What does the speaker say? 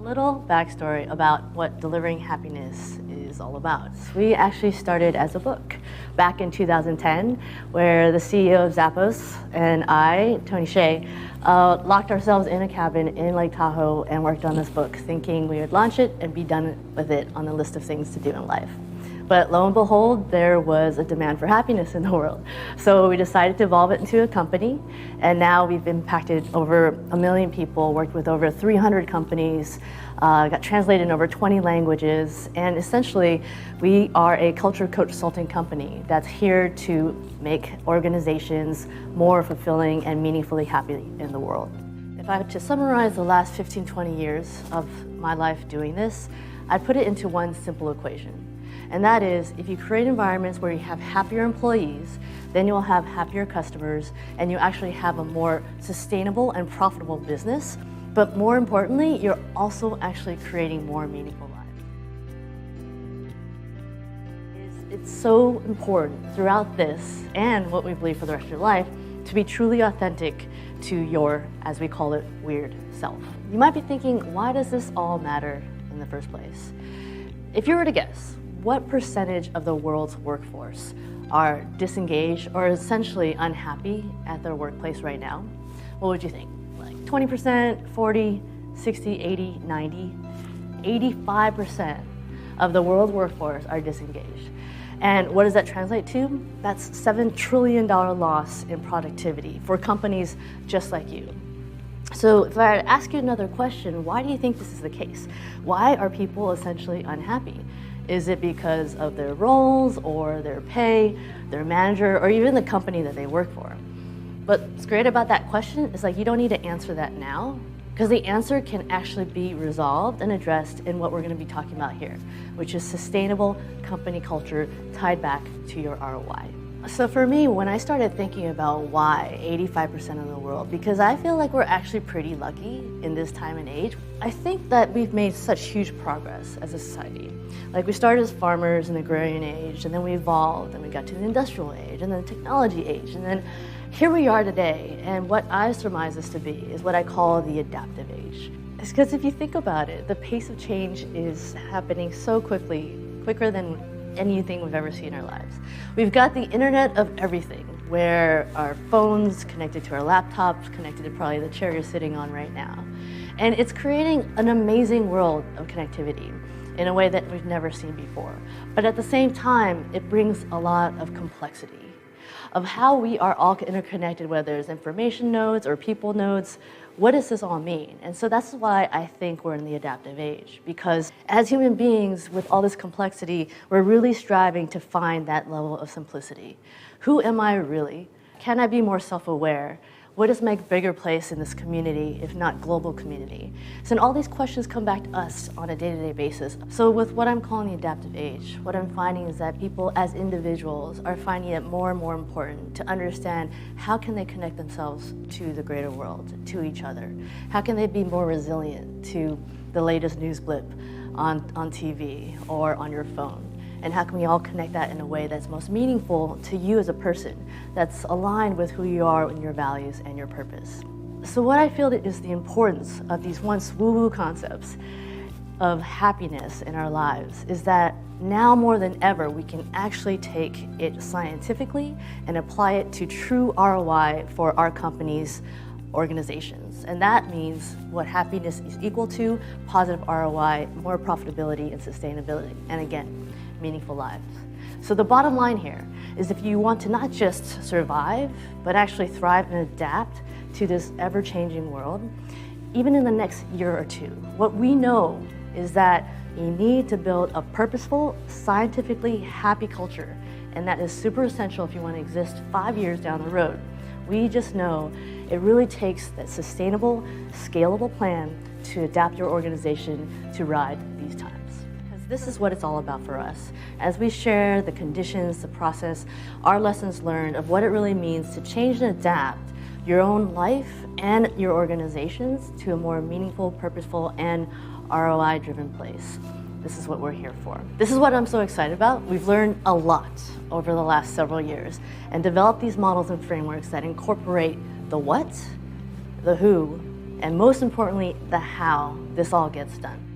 little backstory about what delivering happiness is all about. We actually started as a book back in 2010, where the CEO of Zappos and I, Tony Hsieh, locked ourselves in a cabin in Lake Tahoe and worked on this book, thinking we would launch it and be done with it on the list of things to do in life. But lo and behold, there was a demand for happiness in the world. So we decided to evolve it into a company, and now we've impacted over 1 million people, worked with over 300 companies, got translated in over 20 languages, and essentially we are a culture consulting company that's here to make organizations more fulfilling and meaningfully happy in the world. If I were to summarize the last 15, 20 years of my life doing this, I'd put it into one simple equation. And that is, if you create environments where you have happier employees, then you'll have happier customers, and you actually have a more sustainable and profitable business. But more importantly, you're also actually creating more meaningful lives. It's so important throughout this, and what we believe for the rest of your life, to be truly authentic to your, as we call it, weird self. You might be thinking, why does this all matter in the first place? If you were to guess, what percentage of the world's workforce are disengaged or essentially unhappy at their workplace right now? What would you think? Like 20%, 40, 60, 80, 90? 85% of the world's workforce are disengaged. And what does that translate to? That's $7 trillion loss in productivity for companies just like you. So if I ask you another question, why do you think this is the case? Why are people essentially unhappy? Is it because of their roles or their pay, their manager, or even the company that they work for? But what's great about that question is you don't need to answer that now, because the answer can actually be resolved and addressed in what we're going to be talking about here, which is sustainable company culture tied back to your ROI. So for me, when I started thinking about why 85% of the world, because I feel like we're actually pretty lucky in this time and age. I think that we've made such huge progress as a society. We started as farmers in the agrarian age, and then we evolved, and we got to the industrial age, and then the technology age, and then here we are today. And what I surmise this to be is what I call the adaptive age. It's because if you think about it, the pace of change is happening so quickly, quicker than anything we've ever seen in our lives. We've got the internet of everything, where our phones connected to our laptops, connected to probably the chair you're sitting on right now. And it's creating an amazing world of connectivity in a way that we've never seen before. But at the same time, it brings a lot of complexity of how we are all interconnected, whether it's information nodes or people nodes. What does this all mean? And so that's why I think we're in the adaptive age, because as human beings with all this complexity, we're really striving to find that level of simplicity. Who am I really? Can I be more self-aware? What is my bigger place in this community, if not global community? So all these questions come back to us on a day-to-day basis. So with what I'm calling the adaptive age, what I'm finding is that people as individuals are finding it more and more important to understand how can they connect themselves to the greater world, to each other? How can they be more resilient to the latest news blip on TV or on your phone? And how can we all connect that in a way that's most meaningful to you as a person, that's aligned with who you are and your values and your purpose? So what I feel is the importance of these once woo-woo concepts of happiness in our lives is that now more than ever, we can actually take it scientifically and apply it to true ROI for our companies, organizations. And that means what happiness is equal to: positive ROI, more profitability and sustainability. And again, meaningful lives. So the bottom line here is, if you want to not just survive, but actually thrive and adapt to this ever-changing world, even in the next year or two, what we know is that you need to build a purposeful, scientifically happy culture. And that is super essential if you want to exist 5 years down the road. We just know it really takes that sustainable, scalable plan to adapt your organization to ride these times. This is what it's all about for us. As we share the conditions, the process, our lessons learned of what it really means to change and adapt your own life and your organizations to a more meaningful, purposeful, and ROI-driven place. This is what we're here for. This is what I'm so excited about. We've learned a lot over the last several years and developed these models and frameworks that incorporate the what, the who, and most importantly, the how this all gets done.